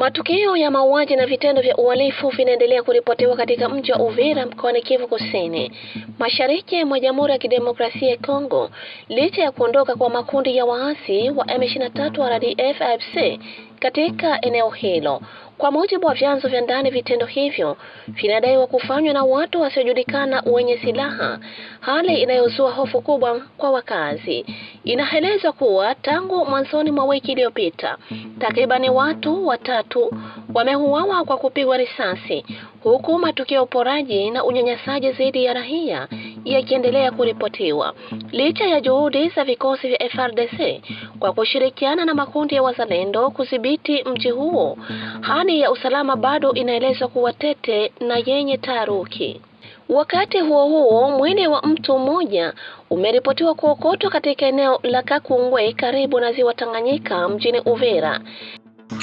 Matukio ya mauaji na vitendo vya uhalifu vinaendelea kuripotiwa katika mji wa Uvira mkoani Kivu Kusini, mashariki mwa Jamhuri ya Kidemokrasia ya Kongo, licha ya kuondoka kwa makundi ya waasi wa M23 RDF AFC katika eneo hilo. Kwa mujibu wa vyanzo vya ndani, vitendo hivyo vinadaiwa kufanywa na watu wasiojulikana wenye silaha, hali inayozua hofu kubwa kwa wakazi. Inaelezwa kuwa tangu mwanzoni mwa wiki iliyopita, takribani watu watatu wameuawa kwa kupigwa risasi, huku matukio ya uporaji na unyanyasaji dhidi ya raia yakiendelea kuripotiwa. Licha ya juhudi za vikosi vya FARDC kwa kushirikiana na makundi ya wazalendo kudhibiti mji huo, hali ya usalama bado inaelezwa kuwa tete na yenye taharuki. Wakati huo huo, mwili wa mtu mmoja umeripotiwa kuokotwa katika eneo la Kakungwe karibu na ziwa Tanganyika mjini Uvira.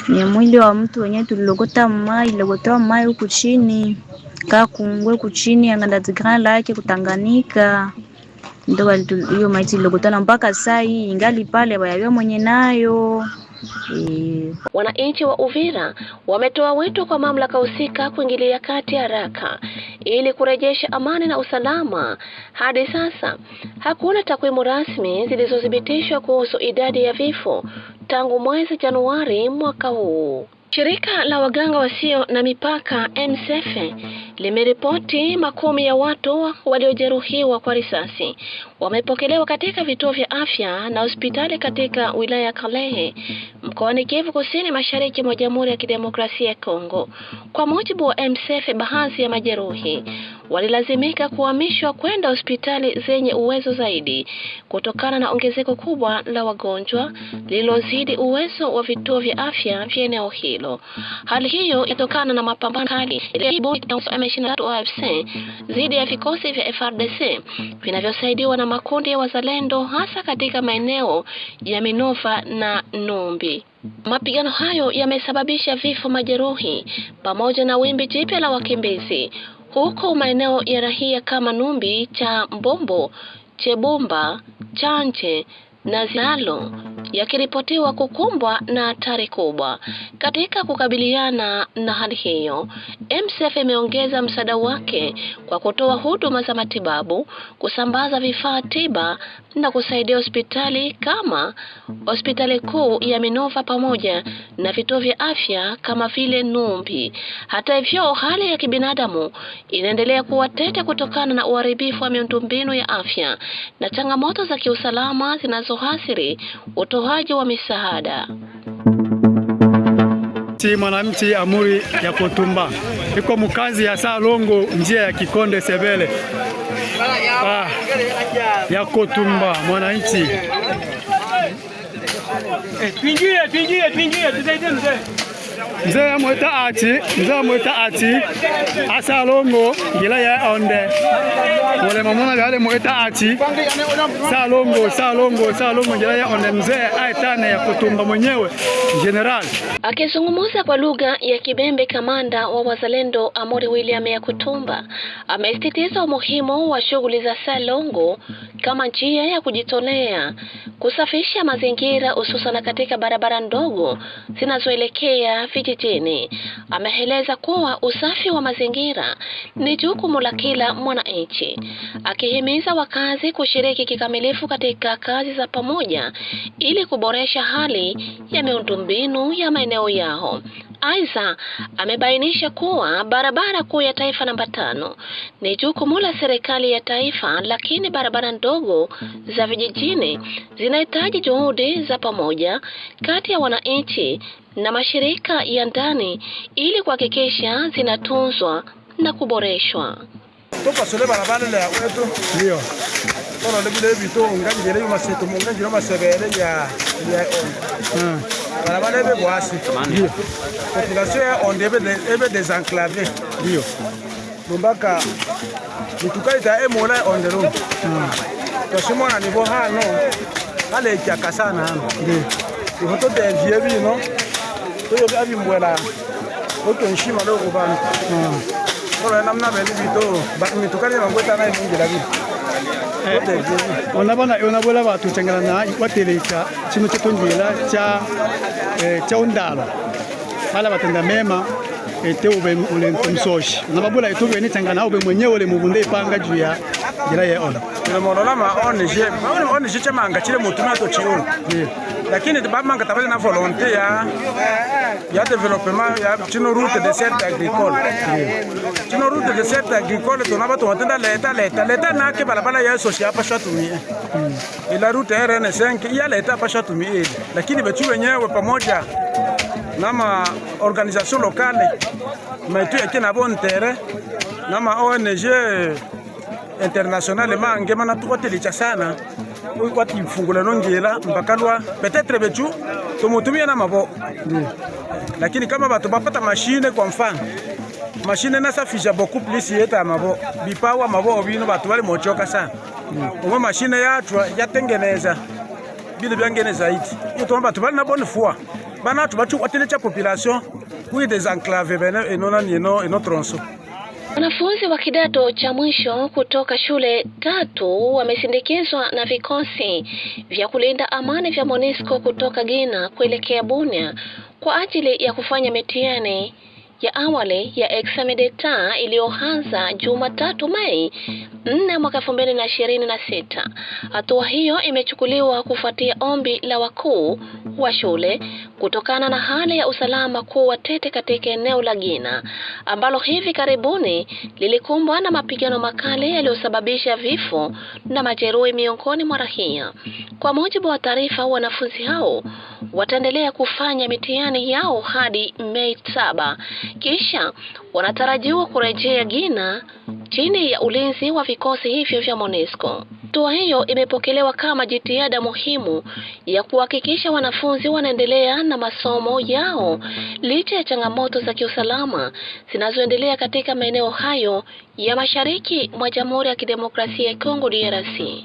Ni mwili wa mtu wenyewe tulilogotoa mai huku chini Kakungwe huku chini angandazi Grand Lake Kutanganyika. Ndio hiyo maiti ilogotana mpaka saa hii ingali pale bayabia mwenye nayo. Wananchi wa Uvira wametoa wito kwa mamlaka husika kuingilia kati haraka ili kurejesha amani na usalama. Hadi sasa hakuna takwimu rasmi zilizothibitishwa kuhusu idadi ya vifo tangu mwezi Januari mwaka huu. Shirika la waganga wasio na mipaka MSF limeripoti makumi ya watu waliojeruhiwa kwa risasi wamepokelewa katika vituo vya afya na hospitali katika wilaya ya Kalehe mkoani Kivu Kusini, mashariki mwa Jamhuri ya Kidemokrasia ya Kongo. Kwa mujibu wa MSF, baadhi ya majeruhi walilazimika kuhamishwa kwenda hospitali zenye uwezo zaidi kutokana na ongezeko kubwa la wagonjwa lililozidi uwezo wa vituo vya afya vya eneo hilo. Hali hiyo inatokana na mapambano kali ya M23 AFC dhidi ya vikosi vya FARDC vinavyosaidiwa na makundi ya wazalendo, hasa katika maeneo ya Minova na Numbi. Mapigano hayo yamesababisha vifo, majeruhi pamoja na wimbi jipya la wakimbizi, huko maeneo ya rahia kama Numbi, cha Mbombo, Chebumba, Chanje na Zalo yakiripotiwa kukumbwa na hatari kubwa. Katika kukabiliana na hali hiyo, MSF imeongeza msaada wake kwa kutoa huduma za matibabu, kusambaza vifaa tiba na kusaidia hospitali kama hospitali kuu ya Minova pamoja na vituo vya afya kama vile Numbi. Hata hivyo, hali ya kibinadamu inaendelea kuwa tete kutokana na uharibifu wa miundombinu ya afya na changamoto za kiusalama zinazoathiri utoaji wa misaada. Mwananchi Amuri ya Kotumba iko mkazi ya Salongo, njia ya Kikonde Sebele ya Kotumba. Mwananchi twingie tusaidie mzee mweta ati Asalongo ngila ya onde wale mamona wale mweta ati Salongo ngila ya onde mzee aitane ya Kutumba mwenyewe general. Akizungumza kwa lugha ya Kibembe, kamanda wa wazalendo Amuri William ya Kutumba amesisitiza umuhimu wa shughuli za Salongo kama njia ya kujitolea kusafisha mazingira, hususan katika barabara ndogo zinazoelekea vijijini. Ameeleza kuwa usafi wa mazingira ni jukumu la kila mwananchi, akihimiza wakazi kushiriki kikamilifu katika kazi za pamoja ili kuboresha hali ya miundombinu ya maeneo yao. Aidha, amebainisha kuwa barabara kuu ya taifa namba 5 ni jukumu la serikali ya taifa, lakini barabara ndogo za vijijini zinahitaji juhudi za pamoja kati ya wananchi na mashirika ya ndani ili kuhakikisha zinatunzwa na kuboreshwa. Toka sole barabara la wetu ndio tolo lebile bito nganje leo maseto nganje masebele ya barabara ebe boasi ndio population on ebe désenclavé ndio Lumbaka mitukaita emola on the road toshimona nibo hano kale kyakasana hano ndio ihoto de vie bino to abi mbwela oto nshima lo kubana Ora namna beli bito mitukani mangweta na ifungira bibi Onabona batu changana na wateleka chino chetonjela cha undala bala batenda mema ete ule msoshi na babula ituwe ni tangana ube mwenyewe ule mubunde ipanga juu ya jira ya ona ile morola ma ONG chama anga chile mutuma to chiuno lakini bamanga tabale na volonté ya développement ya chino route de cercle agricole chino route de cercle agricole to nabato watenda leta na ke balabala ya social pa shatumi ila route RN5 ya leta pa shatumi lakini betu wenyewe pamoja na ma organisation locale maitu yake na bon terrain na ma ONG international mange mana tukotelicha sana wati mfungula nongela mbakalwa peut-être betu tumutumia na mabo lakini kama batu bapata machine kwa mfano machine na safisha beaucoup plus yeta mabo bipawa mabo bino batu wale mochoka sana umo machine yatwa yatengeneza bile byangene zaidi yoto batu bali na bonne foi bana tu batu watelecha population kui des enclaves bene enona nieno eno tronso. Wanafunzi wa kidato cha mwisho kutoka shule 3 wamesindikizwa na vikosi vya kulinda amani vya MONUSCO kutoka Guinea kuelekea Bunia kwa ajili ya kufanya mitihani ya awali ya examen d'etat iliyoanza Jumatatu Mei 4 mwaka 2026. Hatua hiyo imechukuliwa kufuatia ombi la wakuu wa shule kutokana na hali ya usalama kuwa tete katika eneo la Guinea ambalo hivi karibuni lilikumbwa na mapigano makali yaliyosababisha vifo na majeruhi miongoni mwa raia. Kwa mujibu wa taarifa, wanafunzi hao wataendelea kufanya mitihani yao hadi Mei 7, kisha wanatarajiwa kurejea Guinea chini ya ulinzi wa vikosi hivyo vya MONUSCO. Hatua hiyo imepokelewa kama jitihada muhimu ya kuhakikisha wanafunzi wanaendelea na masomo yao licha ya changamoto za kiusalama zinazoendelea katika maeneo hayo ya mashariki mwa Jamhuri ya Kidemokrasia ya Kongo DRC.